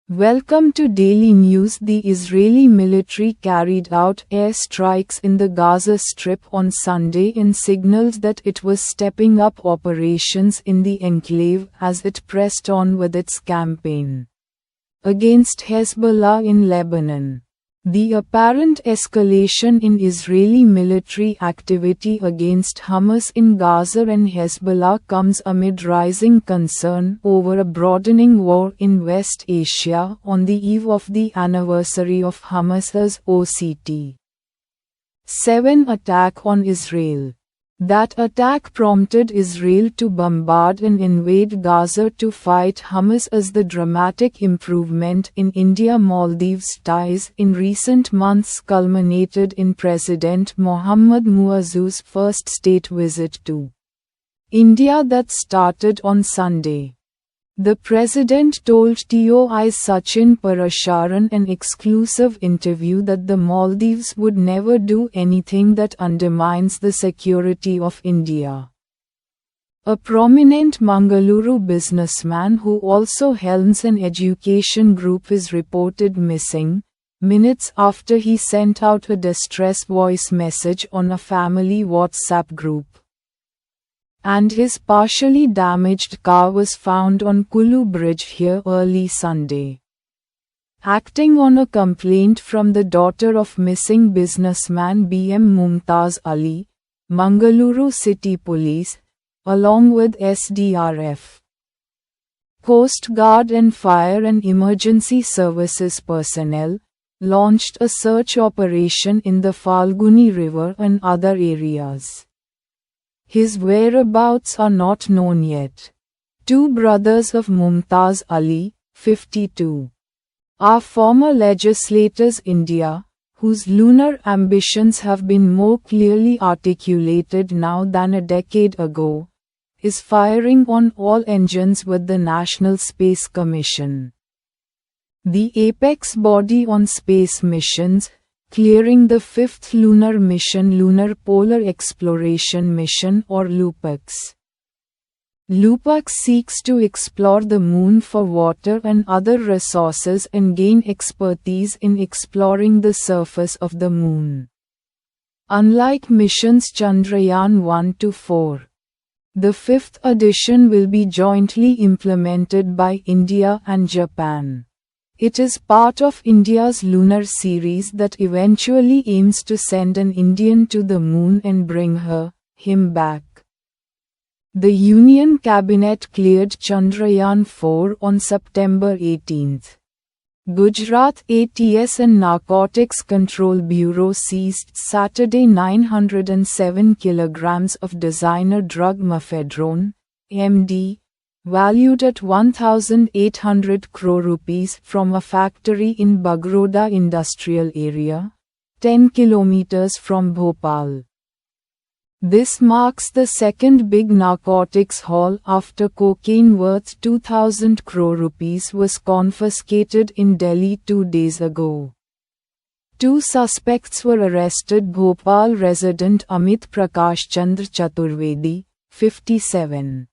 Welcome to Daily News. The Israeli military carried out air strikes in the Gaza Strip on Sunday and signaled that it was stepping up operations in the enclave as it pressed on with its campaign against Hezbollah in Lebanon. The apparent escalation in Israeli military activity against Hamas in Gaza and Hezbollah comes amid rising concern over a broadening war in West Asia on the eve of the anniversary of Hamas's OCT 7 attack on Israel. That attack prompted Israel to bombard and invade Gaza to fight Hamas as the dramatic improvement in India-Maldives ties in recent months culminated in President Mohammad Muazzu's first state visit to India that started on Sunday. The president told TOI's Sachin Parasharan an exclusive interview that the Maldives would never do anything that undermines the security of India. A prominent Mangaluru businessman who also helms an education group is reported missing, minutes after he sent out a distress voice message on a family WhatsApp group. And his partially damaged car was found on Kulu Bridge here early Sunday. Acting on a complaint from the daughter of missing businessman BM Mumtaz Ali, Mangaluru City Police, along with SDRF, Coast Guard and Fire and Emergency Services personnel, launched a search operation in the Falguni River and other areas. His whereabouts are not known yet. Two brothers of Mumtaz Ali, 52, are former legislators India, whose lunar ambitions have been more clearly articulated now than a decade ago, is firing on all engines with the National Space Commission, the apex body on space missions, clearing the fifth lunar mission, Lunar Polar Exploration Mission or LUPEX. LUPEX seeks to explore the moon for water and other resources and gain expertise in exploring the surface of the moon. Unlike missions Chandrayaan 1–4, the fifth edition will be jointly implemented by India and Japan. It is part of India's lunar series that eventually aims to send an Indian to the moon and bring him back. The Union Cabinet cleared Chandrayaan 4 on September 18. Gujarat ATS and Narcotics Control Bureau seized Saturday 907 kilograms of designer drug mephedrone, MD, valued at 1,800 crore rupees from a factory in Bagroda industrial area, 10 kilometers from Bhopal. This marks the second big narcotics haul after cocaine worth 2,000 crore rupees was confiscated in Delhi 2 days ago. Two suspects were arrested: Bhopal resident Amit Prakash Chandra Chaturvedi, 57.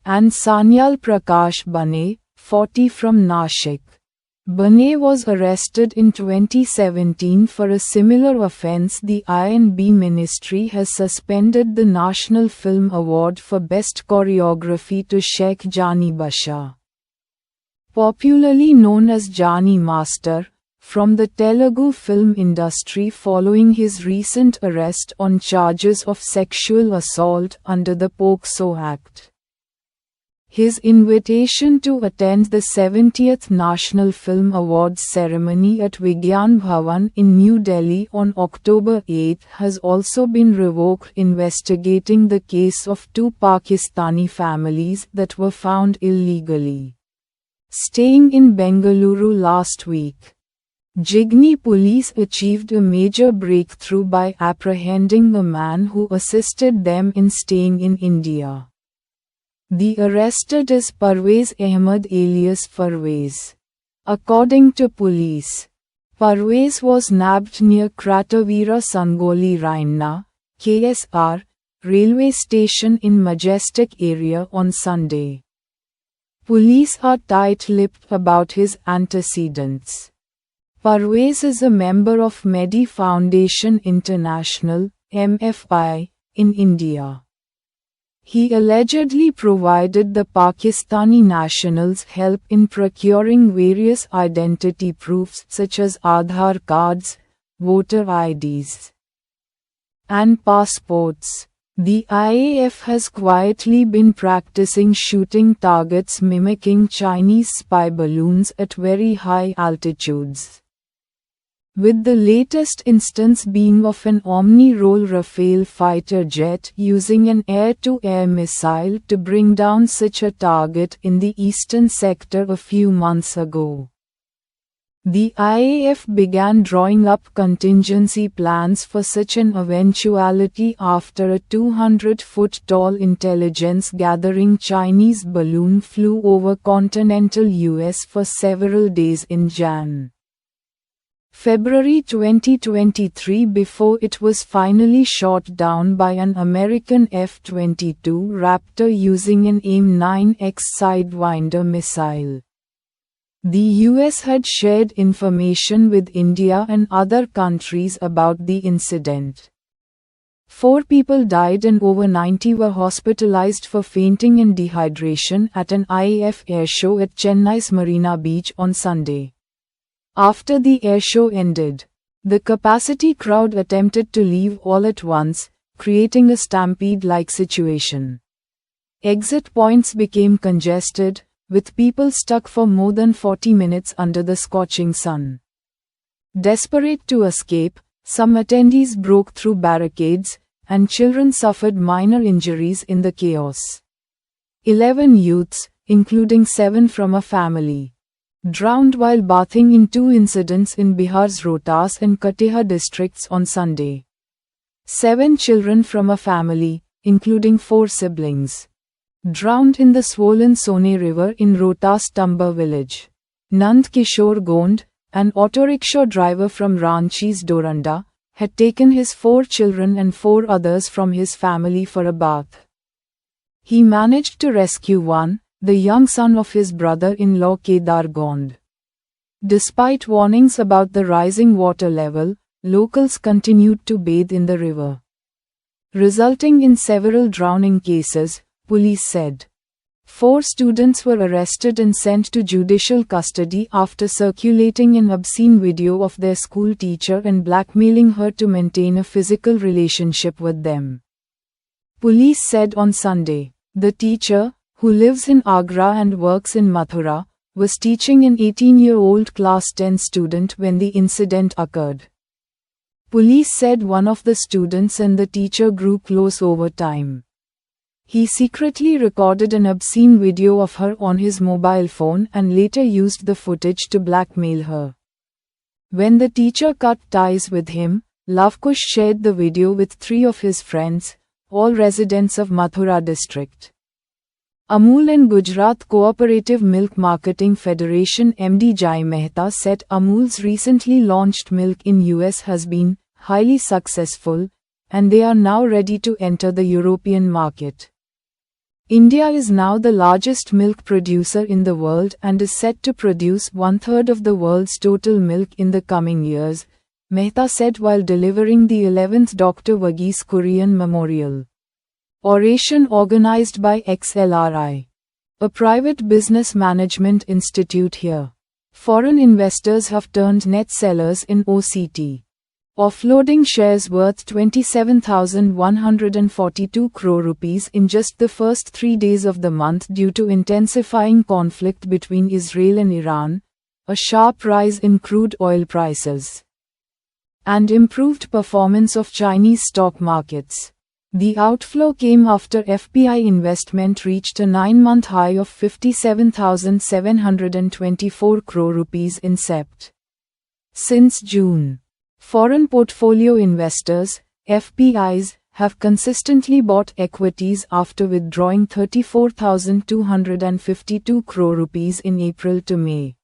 and Sanyal Prakash Bane, 40 from Nashik. Bane was arrested in 2017 for a similar offense. The I&B Ministry has suspended the National Film Award for Best Choreography to Sheikh Jani Basha, popularly known as Jani Master, from the Telugu film industry following his recent arrest on charges of sexual assault under the POCSO Act. His invitation to attend the 70th National Film Awards ceremony at Vigyan Bhavan in New Delhi on October 8 has also been revoked, investigating the case of two Pakistani families that were found illegally staying in Bengaluru last week. Jigni police achieved a major breakthrough by apprehending the man who assisted them in staying in India. The arrested is Parvez Ahmed alias Parvez. According to police, Parvez was nabbed near Kratavira Sangoli Raina, KSR, railway station in Majestic area on Sunday. Police are tight-lipped about his antecedents. Parvez is a member of Medi Foundation International (MFI) in India. He allegedly provided the Pakistani nationals help in procuring various identity proofs such as Aadhaar cards, voter IDs, and passports. The IAF has quietly been practicing shooting targets mimicking Chinese spy balloons at very high altitudes, with the latest instance being of an Omni-role Rafale fighter jet using an air-to-air missile to bring down such a target in the eastern sector a few months ago. The IAF began drawing up contingency plans for such an eventuality after a 200-foot-tall intelligence-gathering Chinese balloon flew over continental US for several days in February 2023 before it was finally shot down by an American F-22 Raptor using an AIM-9X Sidewinder missile. The US had shared information with India and other countries about the incident. 4 people died and over 90 were hospitalized for fainting and dehydration at an IAF airshow at Chennai's Marina Beach on Sunday. After the airshow ended, the capacity crowd attempted to leave all at once, creating a stampede-like situation. Exit points became congested, with people stuck for more than 40 minutes under the scorching sun. Desperate to escape, some attendees broke through barricades, and children suffered minor injuries in the chaos. 11 youths, including 7 from a family, drowned while bathing in 2 incidents in Bihar's Rohtas and Katihar districts on Sunday. 7 children from a family, including 4 siblings, drowned in the swollen Sone River in Rohtas Tamba village. Nand Kishore Gond, an autorickshaw driver from Ranchi's Doranda, had taken his 4 children and 4 others from his family for a bath. He managed to rescue one, the young son of his brother-in-law Kedar Gond. Despite warnings about the rising water level, locals continued to bathe in the river, resulting in several drowning cases, police said. 4 students were arrested and sent to judicial custody after circulating an obscene video of their school teacher and blackmailing her to maintain a physical relationship with them. Police said on Sunday, the teacher, who lives in Agra and works in Mathura, was teaching an 18-year-old class 10 student when the incident occurred. Police said one of the students and the teacher grew close over time. He secretly recorded an obscene video of her on his mobile phone and later used the footage to blackmail her. When the teacher cut ties with him, Lavkush shared the video with 3 of his friends, all residents of Mathura district. Amul and Gujarat Cooperative Milk Marketing Federation MD Jai Mehta said Amul's recently launched milk in US has been highly successful, and they are now ready to enter the European market. India is now the largest milk producer in the world and is set to produce 1/3 of the world's total milk in the coming years, Mehta said while delivering the 11th Dr. Verghese Kurian Memorial oration organized by XLRI, a private business management institute here. Foreign investors have turned net sellers in OCT, offloading shares worth 27,142 crore rupees in just the first 3 days of the month due to intensifying conflict between Israel and Iran, a sharp rise in crude oil prices, and improved performance of Chinese stock markets. The outflow came after FPI investment reached a 9-month high of 57,724 crore rupees in Sept. Since June, foreign portfolio investors, FPIs, have consistently bought equities after withdrawing 34,252 crore rupees in April to May.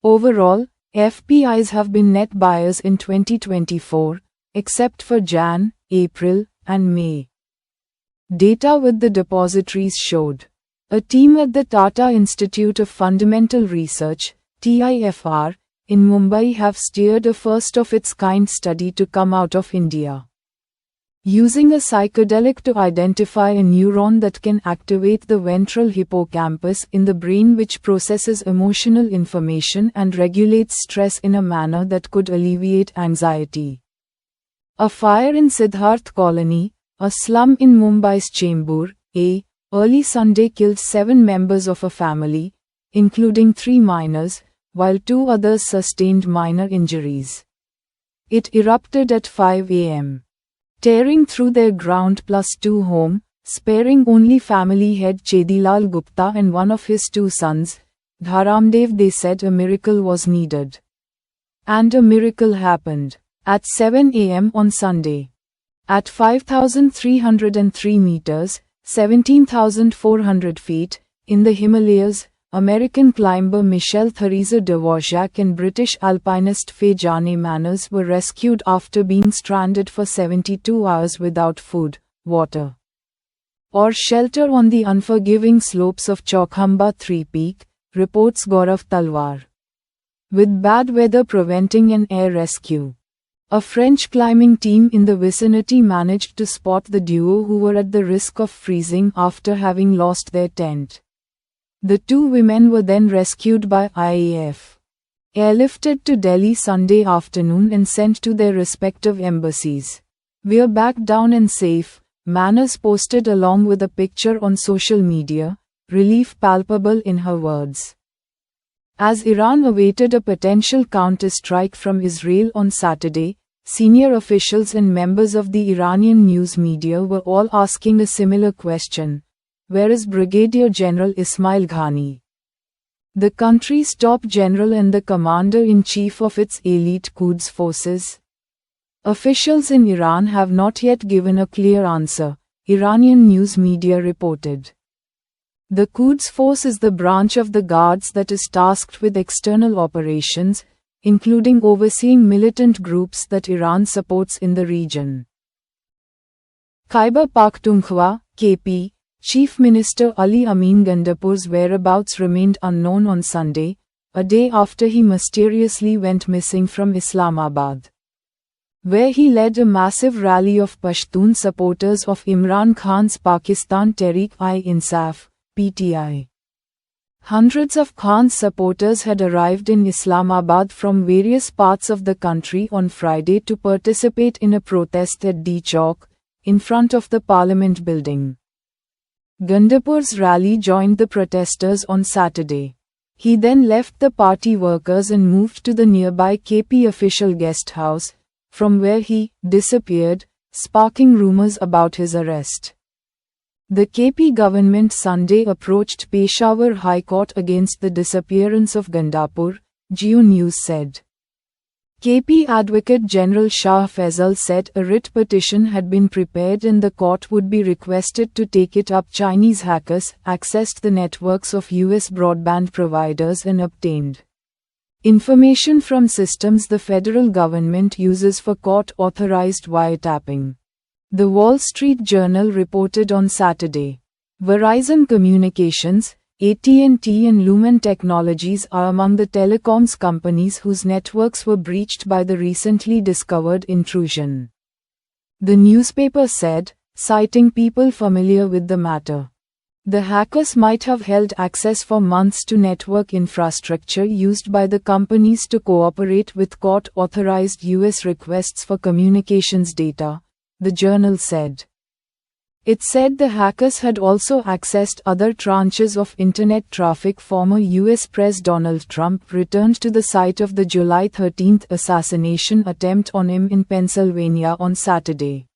Overall, FPIs have been net buyers in 2024, except for Jan, April, and May. Data with the depositories showed A team at the Tata Institute of Fundamental Research, TIFR, in Mumbai have steered a first-of-its-kind study to come out of India. Using a psychedelic to identify a neuron that can activate the ventral hippocampus in the brain, which processes emotional information and regulates stress in a manner that could alleviate anxiety. A fire in Siddharth Colony, a slum in Mumbai's Chembur, early Sunday killed 7 members of a family, including 3 minors, while 2 others sustained minor injuries. It erupted at 5 a.m. tearing through their ground-plus-2 home, sparing only family head Chedilal Gupta and one of his 2 sons, Dharamdev. They said a miracle was needed. And a miracle happened. At 7 a.m. on Sunday. At 5,303 meters, 17,400 feet, in the Himalayas, American climber Michelle Theresa Dvorak and British alpinist Faye Jane Manners were rescued after being stranded for 72 hours without food, water, or shelter on the unforgiving slopes of Chaukhamba 3 Peak, reports Gaurav Talwar. With bad weather preventing an air rescue, a French climbing team in the vicinity managed to spot the duo, who were at the risk of freezing after having lost their tent. The 2 women were then rescued by IAF, airlifted to Delhi Sunday afternoon and sent to their respective embassies. "We're back down and safe," Manners posted along with a picture on social media, relief palpable in her words. As Iran awaited a potential counter-strike from Israel on Saturday, senior officials and members of the Iranian news media were all asking a similar question: where is Brigadier General Ismail Ghani, the country's top general and the commander-in-chief of its elite Quds forces? Officials in Iran have not yet given a clear answer, Iranian news media reported. The Quds Force is the branch of the guards that is tasked with external operations, including overseeing militant groups that Iran supports in the region. Khyber Pakhtunkhwa, KP, Chief Minister Ali Amin Gandapur's whereabouts remained unknown on Sunday, a day after he mysteriously went missing from Islamabad, where he led a massive rally of Pashtun supporters of Imran Khan's Pakistan Tehreek-i-Insaf, PTI. Hundreds of Khan's supporters had arrived in Islamabad from various parts of the country on Friday to participate in a protest at D Chowk, in front of the Parliament building. Gandapur's rally joined the protesters on Saturday. He then left the party workers and moved to the nearby KP official guest house, from where he disappeared, sparking rumors about his arrest. The KP government Sunday approached Peshawar High Court against the disappearance of Gandapur, Geo News said. KP Advocate General Shah Faisal said a writ petition had been prepared and the court would be requested to take it up. Chinese hackers accessed the networks of US broadband providers and obtained information from systems the federal government uses for court-authorized wiretapping. The Wall Street Journal reported on Saturday. Verizon Communications, AT&T and Lumen Technologies are among the telecoms companies whose networks were breached by the recently discovered intrusion, the newspaper said, citing people familiar with the matter. The hackers might have held access for months to network infrastructure used by the companies to cooperate with court-authorized US requests for communications data, the journal said. It said the hackers had also accessed other tranches of Internet traffic. Former US President Donald Trump returned to the site of the July 13 assassination attempt on him in Pennsylvania on Saturday,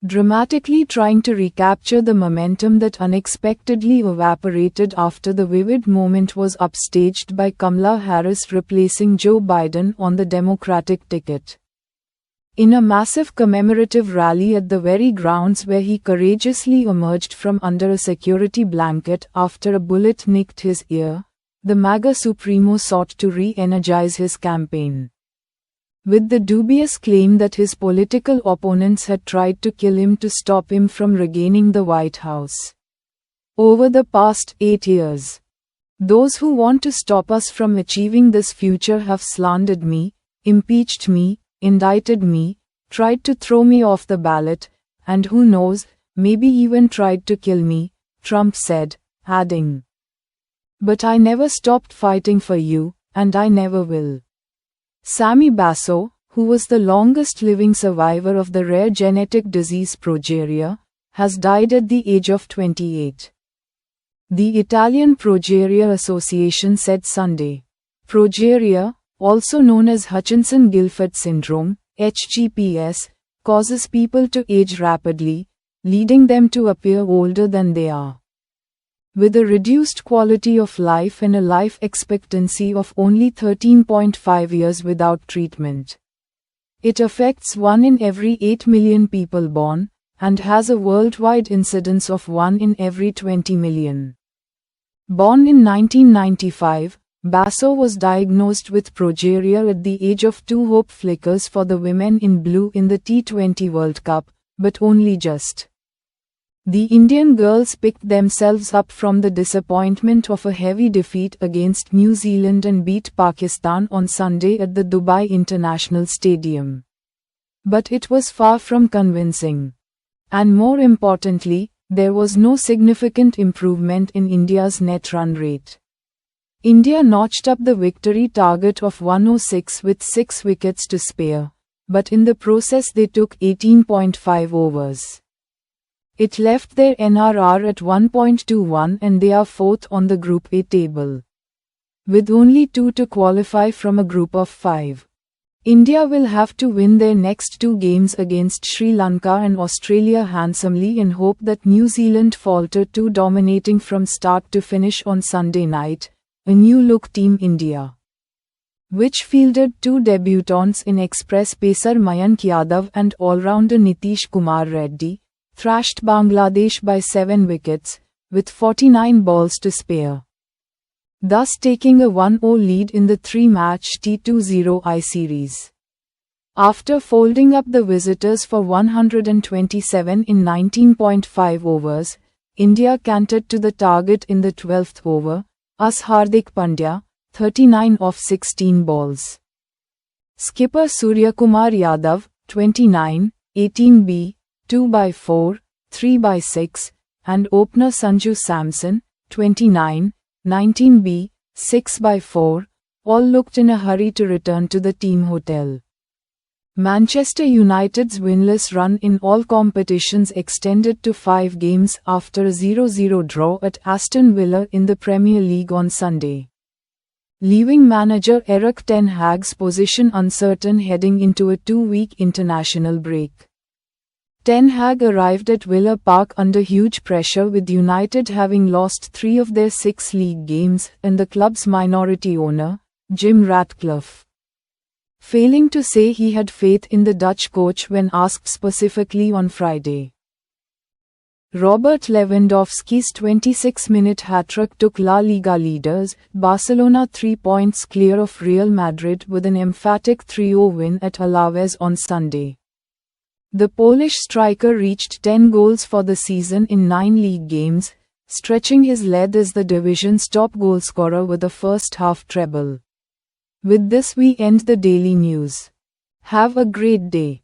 dramatically trying to recapture the momentum that unexpectedly evaporated after the vivid moment was upstaged by Kamala Harris replacing Joe Biden on the Democratic ticket. In a massive commemorative rally at the very grounds where he courageously emerged from under a security blanket after a bullet nicked his ear, the MAGA Supremo sought to re-energize his campaign, with the dubious claim that his political opponents had tried to kill him to stop him from regaining the White House. over the past 8 years. Those who want to stop us from achieving this future have slandered me, impeached me, indicted me, tried to throw me off the ballot, and who knows, maybe even tried to kill me, Trump said, adding, "But I never stopped fighting for you, and I never will." Sammy Basso, who was the longest living survivor of the rare genetic disease progeria, has died at the age of 28. The Italian Progeria Association said Sunday. Progeria, also known as Hutchinson-Gilford syndrome, HGPS, causes people to age rapidly, leading them to appear older than they are. With a reduced quality of life and a life expectancy of only 13.5 years without treatment. It affects 1 in every 8 million people born, and has a worldwide incidence of 1 in every 20 million. Born in 1995, Basso was diagnosed with progeria at the age of 2. Hope flickers for the women in blue in the T20 World Cup, but only just. The Indian girls picked themselves up from the disappointment of a heavy defeat against New Zealand and beat Pakistan on Sunday at the Dubai International Stadium. But it was far from convincing. And more importantly, there was no significant improvement in India's net run rate. India notched up the victory target of 106 with 6 wickets to spare, but in the process they took 18.5 overs. It left their NRR at 1.21 and they are 4th on the Group A table. With only 2 to qualify from a group of 5. India will have to win their next 2 games against Sri Lanka and Australia handsomely and hope that New Zealand falter too, dominating from start to finish on Sunday night, a new-look Team India, which fielded 2 debutants in express pacer Mayank Yadav and all-rounder Nitish Kumar Reddy, thrashed Bangladesh by 7 wickets, with 49 balls to spare, thus taking a 1-0 lead in the 3-match T20I series. After folding up the visitors for 127 in 19.5 overs, India cantered to the target in the 12th over, as Hardik Pandya, 39 off 16 balls. Skipper Suryakumar Yadav, 29, 18B, 2/4, 3/6, and opener Sanju Samson, 29, 19B, 6/4, all looked in a hurry to return to the team hotel. Manchester United's winless run in all competitions extended to 5 games after a 0-0 draw at Aston Villa in the Premier League on Sunday, leaving manager Erik ten Hag's position uncertain heading into a 2-week international break. Ten Hag arrived at Villa Park under huge pressure, with United having lost 3 of their 6 league games and the club's minority owner, Jim Ratcliffe, failing to say he had faith in the Dutch coach when asked specifically on Friday. Robert Lewandowski's 26-minute hat-trick took La Liga leaders, Barcelona 3 points clear of Real Madrid with an emphatic 3-0 win at Alaves on Sunday. The Polish striker reached 10 goals for the season in 9 league games, stretching his lead as the division's top goalscorer with a first-half treble. With this we end the daily news. Have a great day.